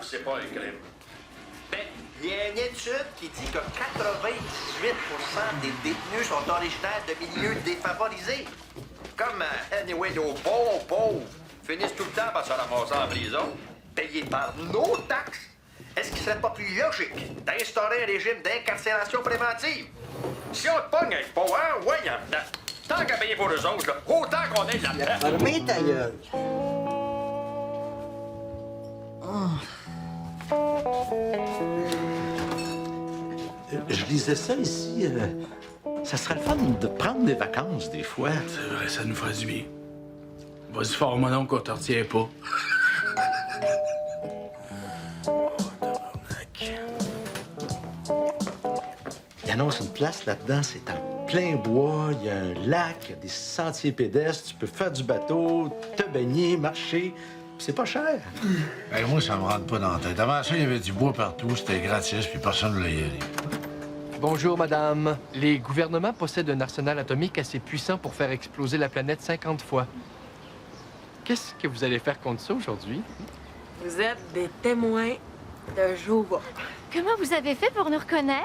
c'est pas un crime. Ben, il y a une étude qui dit que 98% des détenus sont originaires de milieux défavorisés. Comme, anyway, nos pauvres finissent tout le temps par se ramasser en prison, payés par nos taxes. Est-ce qu'il serait pas plus logique d'instaurer un régime d'incarcération préventive? Si on te pogne avec pas, hein, ouais, y en a. Tant qu'à payer pour eux autres, là, autant qu'on est là-dedans. Fermez ta gueule. Je lisais ça ici. Ça serait le fun de prendre des vacances des fois. C'est vrai, ça nous ferait du bien. Vas-y fort, mon oncle, on te retient pas. Il annonce une place là-dedans, c'est en plein bois, il y a un lac, il y a des sentiers pédestres, tu peux faire du bateau, te baigner, marcher, puis c'est pas cher. Ben, moi, ça me rentre pas dans la tête. Avant ça, il y avait du bois partout, c'était gratis, puis personne ne voulait y aller. Bonjour, madame. Les gouvernements possèdent un arsenal atomique assez puissant pour faire exploser la planète 50 fois. Qu'est-ce que vous allez faire contre ça aujourd'hui? Vous êtes des témoins de Jéhovah. Comment vous avez fait pour nous reconnaître?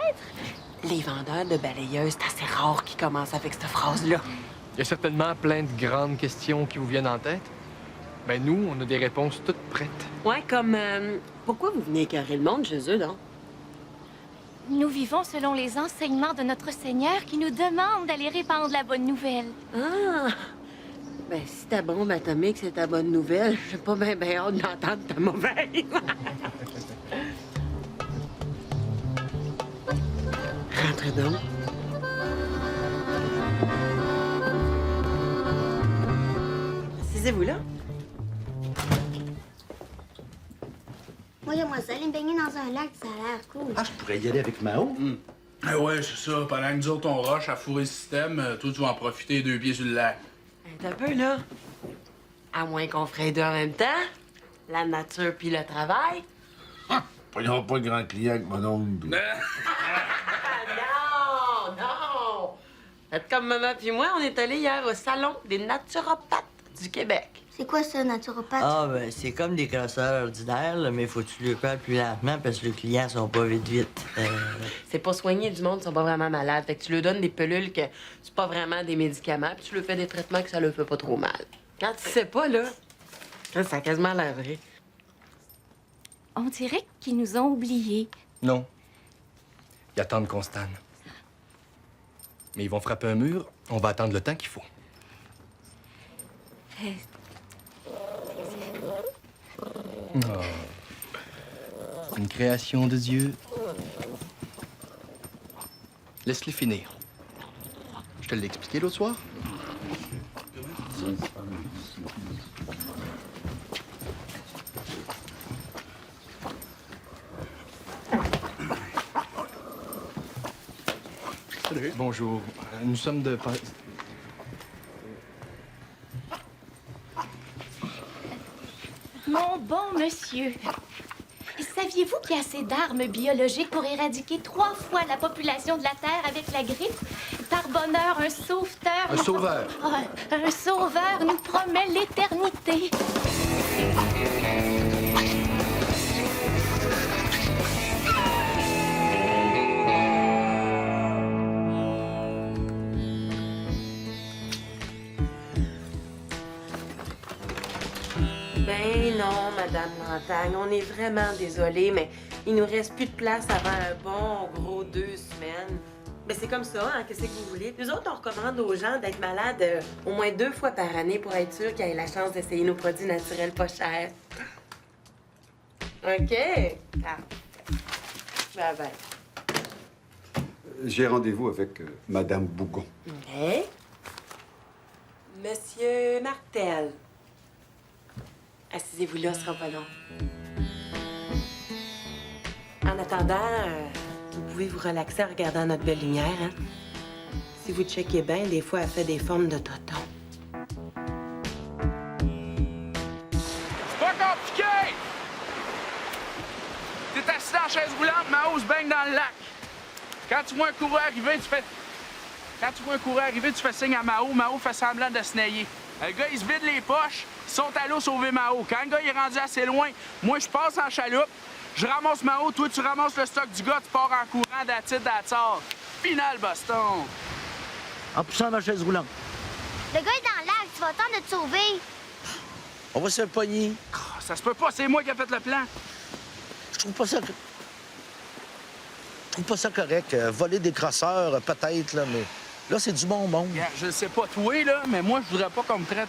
Les vendeurs de balayeuses, c'est assez rare qu'ils commencent avec cette phrase-là. Il y a certainement plein de grandes questions qui vous viennent en tête. Ben nous, on a des réponses toutes prêtes. Ouais, comme... pourquoi vous venez écœurer le monde chez eux, donc? Nous vivons selon les enseignements de notre Seigneur qui nous demande d'aller répandre la bonne nouvelle. Ah! Ben, si ta bombe atomique, c'est ta bonne nouvelle, j'ai pas bien hâte d'entendre ta mauvaise. Rentrez donc. Assisez-vous là. Moi, j'aimerais ça aller me baigner dans un lac, ça a l'air cool. Ah, je pourrais y aller avec Mao. Ah ouais, c'est ça. Pendant que nous autres, on rush à fourrer le système, toi, tu vas en profiter 2 pieds sur le lac. T'as un peu, là. À moins qu'on ferait les deux en même temps. La nature puis le travail. Il n'y aura pas de grand client avec mon oncle. Ah, non! Faites comme maman puis moi, on est allés hier au salon des naturopathes du Québec. C'est quoi ça, naturopathe? Ah, ben, c'est comme des crosseurs ordinaires, là, mais faut que tu le parles plus lentement parce que les clients sont pas vite. C'est pas soigner du monde, ils sont pas vraiment malades. Fait que tu leur donnes des pilules que c'est pas vraiment des médicaments, puis tu leur fais des traitements que ça leur fait pas trop mal. Quand tu sais pas, là, ça a quasiment l'air vrai. On dirait qu'ils nous ont oubliés. Non. Ils attendent qu'on se tanne. Mais ils vont frapper un mur, on va attendre le temps qu'il faut. Oh. Une création de Dieu. Laisse-les finir. Je te l'ai expliqué l'autre soir? Salut. Bonjour. Nous sommes de... Mon bon monsieur, saviez-vous qu'il y a assez d'armes biologiques pour éradiquer 3 fois la population de la Terre avec la grippe? Par bonheur, un sauveteur... Un sauveur. Un sauveur nous promet l'éternité. Ben non, Madame Montagne, on est vraiment désolés, mais il nous reste plus de place avant un bon gros 2 semaines. Ben c'est comme ça, hein, qu'est-ce que vous voulez? Nous autres, on recommande aux gens d'être malades au moins 2 fois par année pour être sûr qu'ils aient la chance d'essayer nos produits naturels pas chers. OK. Ah. Bye-bye. J'ai rendez-vous avec Madame Bougon. OK. Monsieur Martel. Assisez-vous là, ce sera pas long. En attendant, vous pouvez vous relaxer en regardant notre belle lumière, hein? Si vous checkez bien, des fois, elle fait des formes de toton. C'est pas compliqué! T'es assis dans la chaise roulante, Mao se baigne dans le lac. Quand tu vois un coureur arriver, tu fais signe à Mao, Mao fait semblant de se nailler. Le gars, il se vide les poches, ils sont à l'eau sauver Mao. Quand le gars il est rendu assez loin, moi, je passe en chaloupe, je ramasse Mao, toi, tu ramasses le stock du gars, tu pars en courant d'attard. Final, Boston. En poussant ma chaise roulante. Le gars est dans le lac, tu vas attendre de te sauver. On va se pogner. Ah, ça se peut pas, c'est moi qui ai fait le plan. Je trouve pas ça... Je trouve pas ça correct. Voler des crosseurs, peut-être, là, mais... Là, c'est du bon monde. Yeah, je sais pas toi, là, mais moi, je voudrais pas qu'on me traite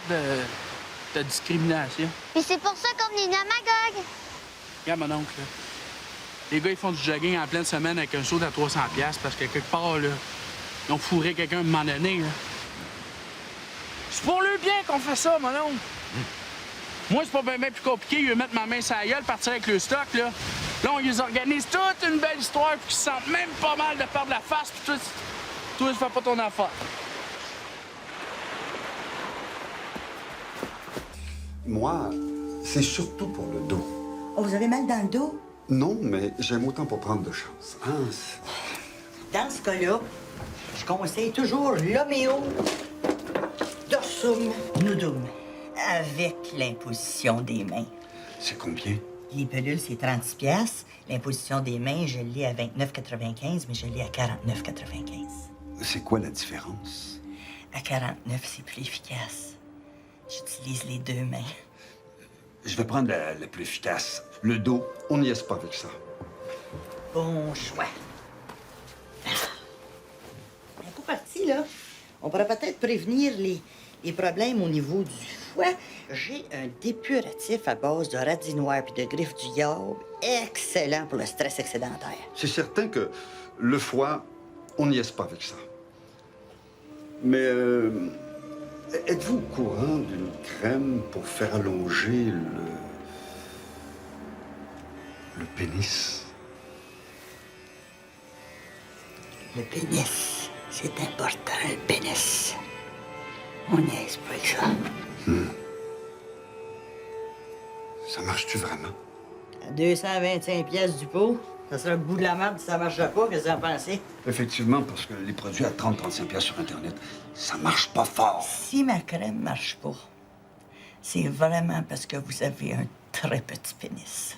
de discrimination. Et c'est pour ça qu'on est à Magog. Regarde, mon oncle, là. Les gars, ils font du jogging en pleine semaine avec un saut à 300$ parce que quelque part, là, ils ont fourré quelqu'un à un moment donné, là. C'est pour le bien qu'on fait ça, mon oncle. Moi, c'est pas bien plus compliqué. Ils veulent mettre ma main sur la gueule, partir avec le stock, là. Là, on les organise toute une belle histoire, puis ils se sentent même pas mal de perdre la face, puis toi, tu fais pas ton affaire. Moi, c'est surtout pour le dos. Oh, vous avez mal dans le dos? Non, mais j'aime autant pour prendre de chance. Hein? Dans ce cas-là, je conseille toujours l'homéo dorsum nudum avec l'imposition des mains. C'est combien? Les pelules, c'est 36 piastres. L'imposition des mains, je l'ai à 29,95, mais je l'ai à 49,95. C'est quoi la différence? À 49, c'est plus efficace. J'utilise les deux mains. Je vais prendre la plus efficace. Le dos, on n'y est pas avec ça. Bon choix. Un coup parti, là. On pourrait peut-être prévenir les problèmes au niveau du foie. J'ai un dépuratif à base de radis noir et de griffes du diable. Excellent pour le stress excédentaire. C'est certain que le foie, on n'y est pas avec ça. Mais êtes-vous au courant d'une crème pour faire allonger le pénis? Le pénis, c'est important, le pénis. On niaise pas avec ça. Ça marche-tu vraiment? À 225 pièces du pot, ça sera le bout de la merde si ça marche pas. Qu'est-ce que vous en pensez? Effectivement, parce que les produits à 30-35 piastres sur Internet, ça marche pas fort. Si ma crème marche pas, c'est vraiment parce que vous avez un très petit pénis.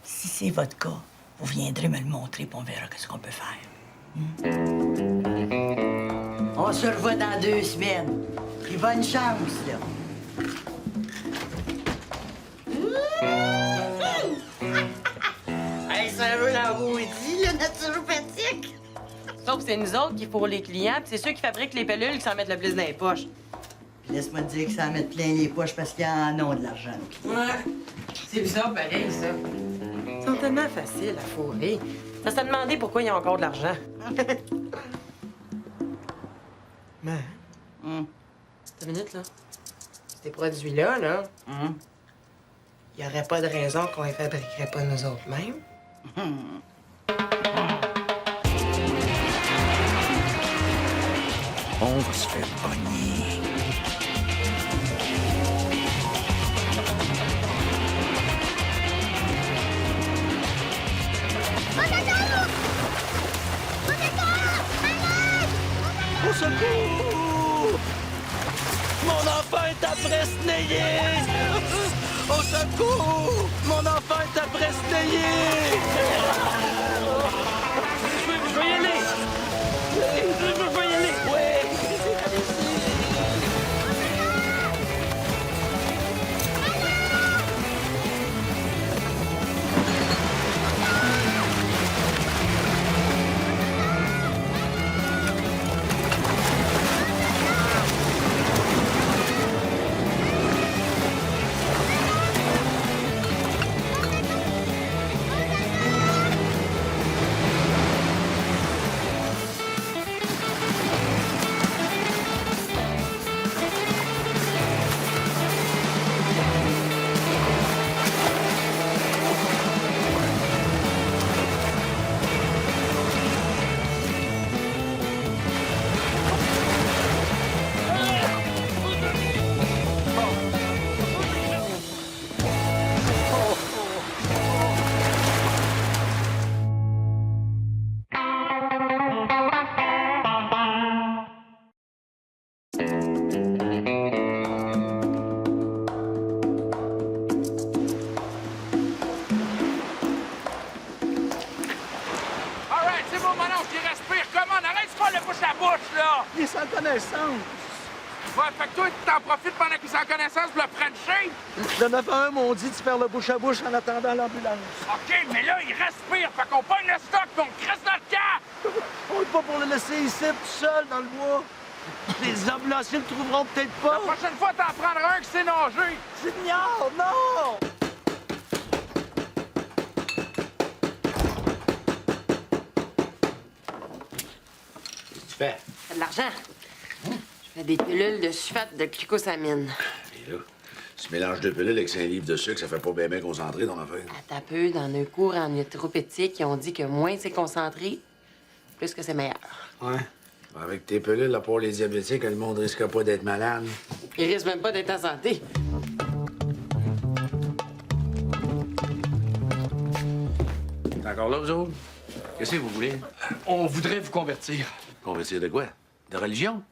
Si c'est votre cas, vous viendrez me le montrer puis on verra ce qu'on peut faire. On se revoit dans 2 semaines. Puis bonne chance, là. Hey, ça veut l'envoyer, le naturopathique. Sauf que c'est nous autres qui pour les clients, puis c'est ceux qui fabriquent les pilules qui s'en mettent le plus dans les poches. Puis laisse-moi te dire que ça en met plein les poches parce qu'ils en ont de l'argent. Ouais. C'est bizarre, pareil, ça. Ils sont tellement faciles à fourrer. Ça s'est demandé pourquoi ils ont encore de l'argent. Mais... Une minute, là. Ces produits-là, là, il n'y aurait pas de raison qu'on les fabriquerait pas nous autres mêmes. On se fait pogner. Au secours! Mon enfant est après se nailler! Au secours! Mon enfant est après se nailler! Je vais y aller! Je veux y aller! Oui! c'est mon malonge qui respire. Comment? Arrête de faire le bouche à bouche, là! Il est sans connaissance. Ouais, fait que toi, tu t'en profites pendant qu'il est sans connaissance pour le frencher? Le 911 m'ont dit de faire le bouche à bouche en attendant l'ambulance. OK, mais là, il respire. Fait qu'on pogne le stock puis on le crisse dans le camp. On n'est pas pour le laisser ici, tout seul, dans le bois. Les ambulanciers le trouveront peut-être La pas. prochaine fois, t'en prendras un qui sait nager. Junior, non! Qu'est-ce que tu fais? Fais de l'argent. Je fais des pilules de sulfate de glucosamine. Et là, ce mélange de pilules avec 5 livres de sucre, ça fait pas bien concentré ton affaire. À ta peu, dans un cours en naturopéthique, ils ont dit que moins c'est concentré, plus que c'est meilleur. Ouais. Avec tes pilules, là, pour les diabétiques, le monde risque pas d'être malade. Ils risquent même pas d'être en santé. T'es encore là, vous autres? Qu'est-ce que vous voulez? On voudrait vous convertir. Convertir de quoi? De religion?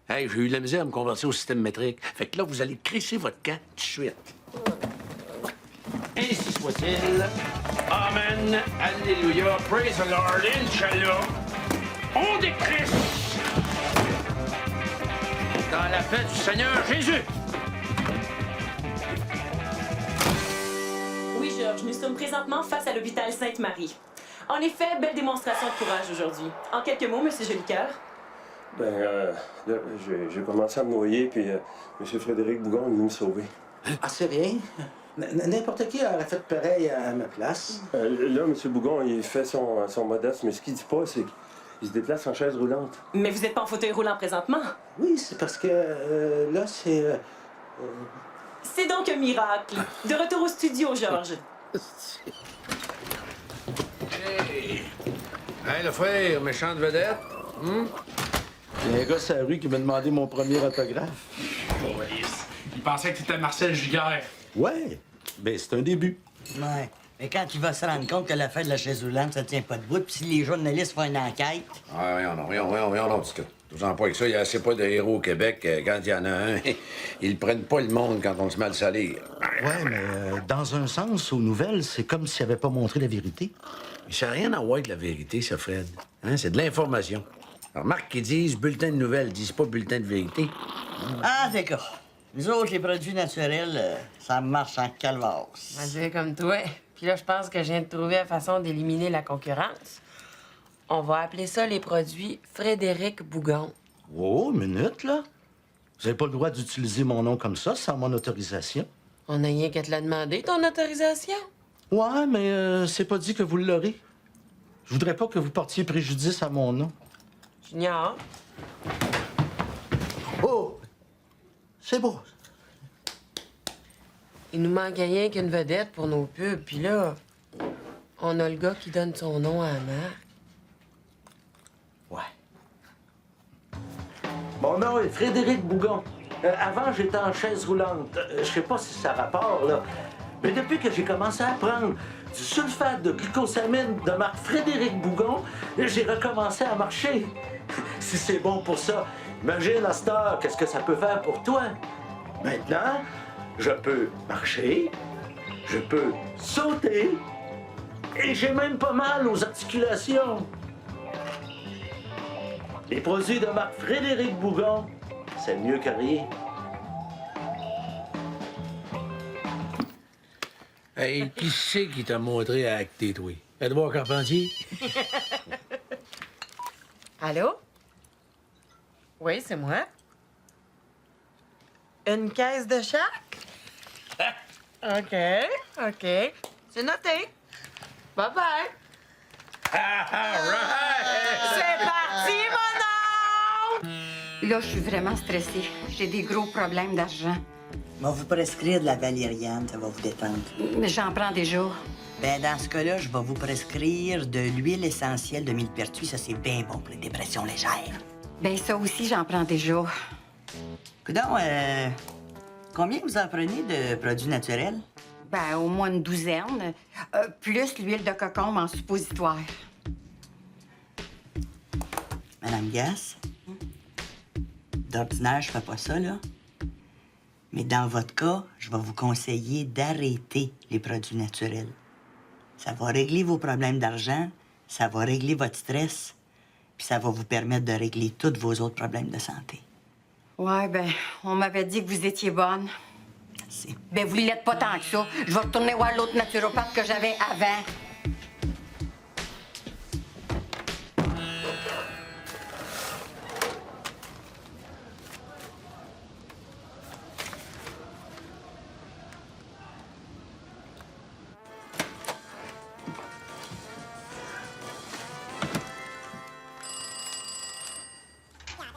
Hey, j'ai eu de la misère à me convertir au système métrique. Fait que là, vous allez crisser votre camp tout de suite. Ainsi soit-il. Amen. Alléluia. Praise the Lord. Inch'Allah. On décrisse. Dans la paix du Seigneur Jésus. Oui, Georges, nous sommes présentement face à l'hôpital Sainte-Marie. En effet, belle démonstration de courage aujourd'hui. En quelques mots, Monsieur Jolicoeur. Là, j'ai commencé à me noyer, puis M. Frédéric Bougon est venu me sauver. Ah, c'est rien. N'importe qui aurait fait pareil à ma place. Là, M. Bougon, il fait son modeste, mais ce qu'il dit pas, c'est qu'il se déplace en chaise roulante. Mais vous n'êtes pas en fauteuil roulant présentement. Oui, c'est parce que là, c'est... C'est donc un miracle. De retour au studio, Georges. Hey, le frère, méchante vedette. Il y a un gars sur la rue qui m'a demandé mon premier autographe. Il pensait que t'étais Marcel Giguère. Ouais, ben c'est un début. Ouais. Mais quand il va se rendre compte que l'affaire de la chaise roulante, ça tient pas debout, puis si les journalistes font une enquête... Ah, voyons, en tout cas. Faisons pas avec ça, il y a assez pas de héros au Québec. Quand il y en a un, ils prennent pas le monde quand on se met à le salir. Ouais, mais dans un sens, aux nouvelles, c'est comme s'il avait pas montré la vérité. Mais ça n'a rien à voir avec la vérité, ça, Fred. Hein? C'est de l'information. Remarque qu'ils disent bulletin de nouvelles, ils disent pas bulletin de vérité. Ah, d'accord. Nous autres, les produits naturels, ça marche en calvasse. On va dire comme toi. Puis là, je pense que je viens de trouver la façon d'éliminer la concurrence. On va appeler ça les produits Frédéric Bougon. Oh, minute, là. Vous avez pas le droit d'utiliser mon nom comme ça, sans mon autorisation. On n'a rien qu'à te la demander, ton autorisation. Ouais, mais c'est pas dit que vous l'aurez. Je voudrais pas que vous portiez préjudice à mon nom. Junior. Oh! C'est beau. Il nous manque rien qu'une vedette pour nos pubs. Puis là, on a le gars qui donne son nom à la marque. Ouais. Mon nom est Frédéric Bougon. Avant, j'étais en chaise roulante. Je sais pas si ça rapporte, là. Mais depuis que j'ai commencé à prendre du sulfate de glucosamine de marque Frédéric Bougon, j'ai recommencé à marcher. Si c'est bon pour ça, imagine à cette heure, qu'est-ce que ça peut faire pour toi? Maintenant, je peux marcher, je peux sauter, et j'ai même pas mal aux articulations. Les produits de marque Frédéric Bougon, c'est mieux que rien. Hey, qui c'est qui t'a montré à acter, toi? Edouard Carpentier? Allô? Oui, c'est moi. Une caisse de chaque? OK, OK. C'est noté. Bye-bye. C'est parti, mon nom! Là, je suis vraiment stressée. J'ai des gros problèmes d'argent. Je vais vous prescrire de la valériane, ça va vous détendre. Mais j'en prends déjà. Ben, dans ce cas-là, je vais vous prescrire de l'huile essentielle de millepertuis. Ça, c'est bien bon pour les dépressions légères. Ben ça aussi, j'en prends déjà. Coudonc, combien vous en prenez de produits naturels? Ben, au moins une douzaine. Plus l'huile de cocombe en suppositoire. Madame Gass, d'ordinaire, je fais pas ça, là. Mais dans votre cas, je vais vous conseiller d'arrêter les produits naturels. Ça va régler vos problèmes d'argent ça va régler votre stress, puis ça va vous permettre de régler tous vos autres problèmes de santé. Ouais, ben, on m'avait dit que vous étiez bonne. Merci. Ben, vous l'êtes pas tant que ça. Je vais retourner voir l'autre naturopathe que j'avais avant.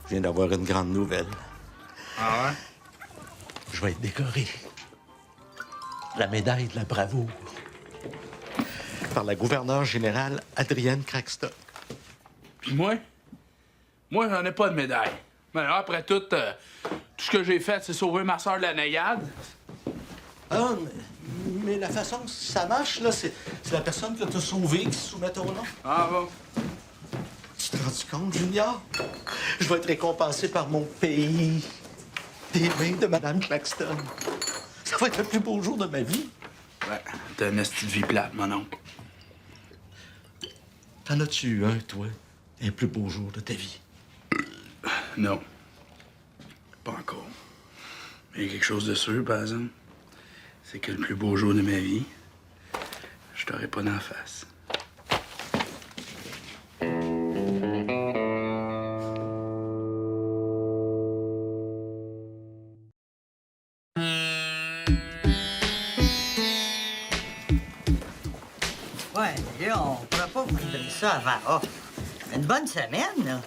Je viens d'avoir une grande nouvelle. Ah ouais? Je vais être décoré. La médaille de la bravoure. Par la gouverneure générale Adrienne Craxton. Puis moi? Moi, j'en ai pas de médaille. Mais alors, après tout ce que j'ai fait, c'est sauver ma soeur de la naïade. Ah, mais la façon que ça marche, là, c'est la personne que t'as sauvée qui se soumet au nom. Ah bon? Tu te rends compte, Junior? Je vais être récompensé par mon pays. Des mains de Mme Claxton. Ça va être le plus beau jour de ma vie. Ouais, t'as une petite vie plate, mon oncle. T'en as-tu eu un, toi? Un plus beau jour de ta vie? Non. Pas encore. Mais il y a quelque chose de sûr, par exemple. C'est que le plus beau jour de ma vie, je t'aurais pas d'en face. Ouais, mais là, on pourra pas vous livrer ça avant. Oh, une bonne semaine, là.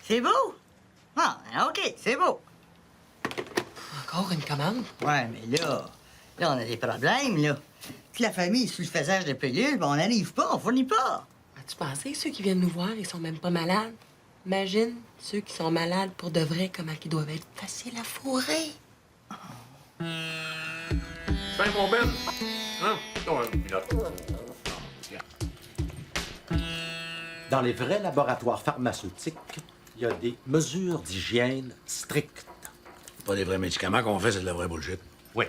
C'est beau? Ah, OK, c'est beau. Encore une commande? Ouais, mais là, on a des problèmes, là. Si la famille est sous le faisage de pilules, ben on n'arrive pas, on fournit pas. As-tu pensé, ceux qui viennent nous voir, ils sont même pas malades? Imagine, ceux qui sont malades pour de vrai, comment ils doivent être faciles à fourrer. Ben, mon Ben. Hein? Oh, un pilote. Dans les vrais laboratoires pharmaceutiques, il y a des mesures d'hygiène strictes. Pas des vrais médicaments qu'on fait, c'est de la vraie bullshit. Oui.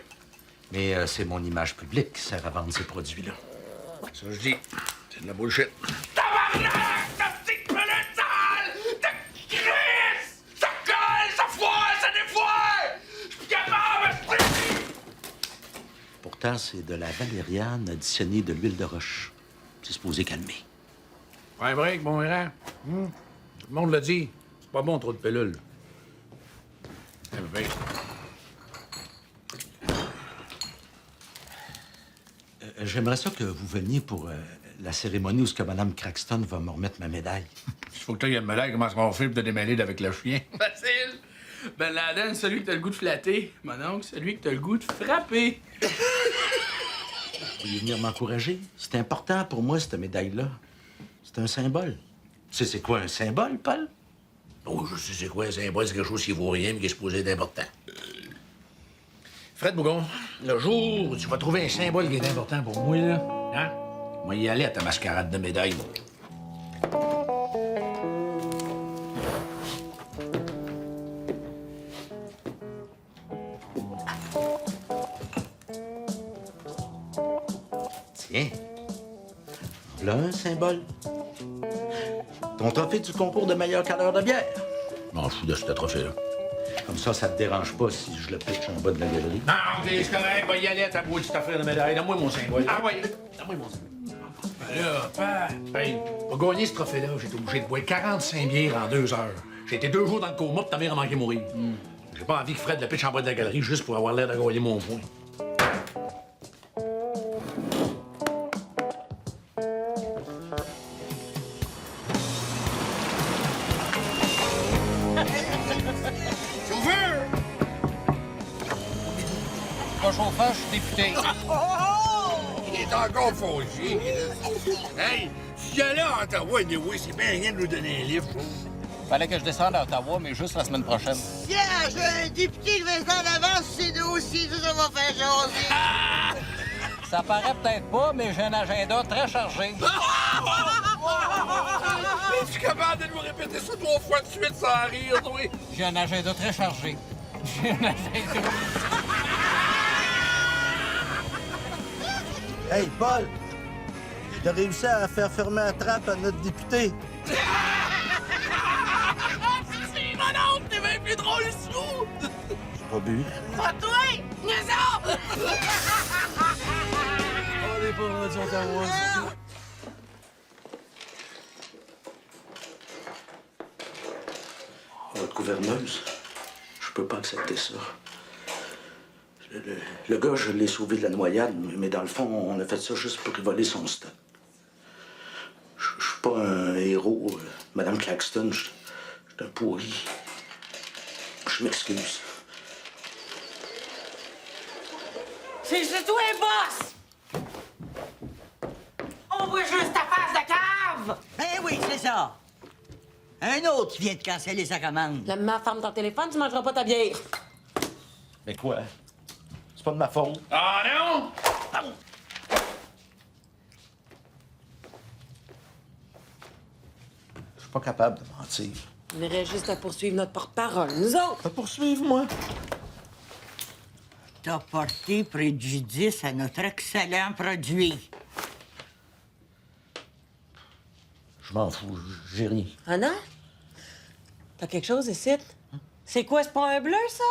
Mais c'est mon image publique qui sert à vendre ces produits-là. Ça, je dis, c'est de la bullshit. Tabarnak! Ta petite pelette sale! Ta crisse! Ça colle, ça foire, ça défoire! Je suis plus capable! Pourtant, c'est de la valériane additionnée de l'huile de roche. C'est supposé calmer. Ouais, break, bon errant. Tout le monde l'a dit. C'est pas bon, trop de pilules. J'aimerais ça que vous veniez pour la cérémonie où ce que Mme Craxton va me remettre ma médaille. Il faut que tu aies une médaille. Comment est-ce qu'on fait pour te démêler avec le chien? Facile! Ben Laden, celui que t'as le goût de flatter. Mon oncle, celui que t'as le goût de frapper. Vous pourriez venir m'encourager? C'est important pour moi, cette médaille-là. C'est un symbole. Tu sais, c'est quoi un symbole, Paul? Oh, je sais c'est quoi un symbole, c'est quelque chose qui vaut rien, mais qui est supposé être important. Fred Bougon, le jour où tu vas trouver un symbole qui est important pour moi, là, hein? Moi, y aller à ta mascarade de médaille. Tiens. Là, un symbole. Ton trophée du concours de meilleur caleur de bière. Je m'en fous de ce trophée-là. Comme ça te dérange pas si je le pitche en bas de la galerie. Non, c'est correct. Va y aller à ta petite affaire de médaille. Donne-moi mon symbole. Ah oui. Donne-moi mon symbole. Ben là, hey, pour gagner ce trophée-là, j'ai été obligé de boire 45 bières en 2 heures. J'ai été 2 jours dans le coma, puis ta mère a manqué mourir. J'ai pas envie que Fred le pitche en bas de la galerie juste pour avoir l'air de gagner mon point. Chauffeur! Pas chauffeur, je suis député. Il est encore fauché. Hey, si j'allais à Ottawa, anyway, c'est bien rien de nous donner un livre. Fallait que je descende à Ottawa, mais juste la semaine prochaine. Tiens, j'ai un député qui va en avance, c'est nous aussi, ça va faire jaser. Ça paraît peut-être pas, mais j'ai un agenda très chargé. Es-tu capable de nous répéter ça 3 fois de suite sans rire, toi? J'ai un agenda très chargé. J'ai un agenda... Hey, Paul! Il a réussi à faire fermer la trappe à notre député. C'est mon oncle, t'es bien plus drôle sous! J'ai pas bu. Pas toi! Niaisons! On n'est pas rendu à Ottawa. Votre gouverneuse, je peux pas accepter ça. Le gars, je l'ai sauvé de la noyade, mais dans le fond, on a fait ça juste pour voler son stock. Je suis pas un héros, Madame Claxton, je suis un pourri. Je m'excuse. C'est toi, boss! On voit juste ta face de cave! Ben oui, c'est ça. Un autre qui vient de canceller sa commande. La maman ferme ton téléphone, tu mangeras pas ta bière. Mais quoi? C'est pas de ma faute. Ah non! Je suis pas capable de mentir. On irait juste à poursuivre notre porte-parole, nous autres. À poursuivre, moi? T'as porté préjudice à notre excellent produit. Je m'en fous, j'ai rien. Ah non? T'as quelque chose ici? C'est quoi, c'est pas un bleu, ça?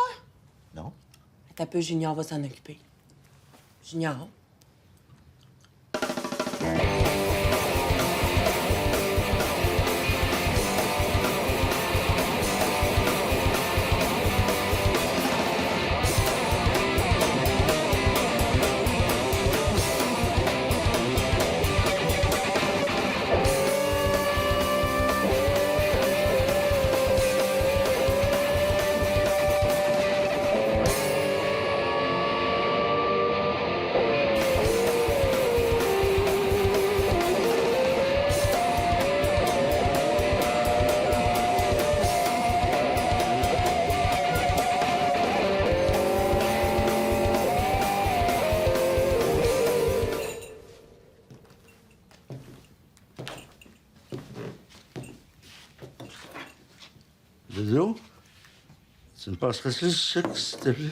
Non. T'as peu, Junior va s'en occuper. Junior? Dodo, tu me passerais ça, s'il te plaît?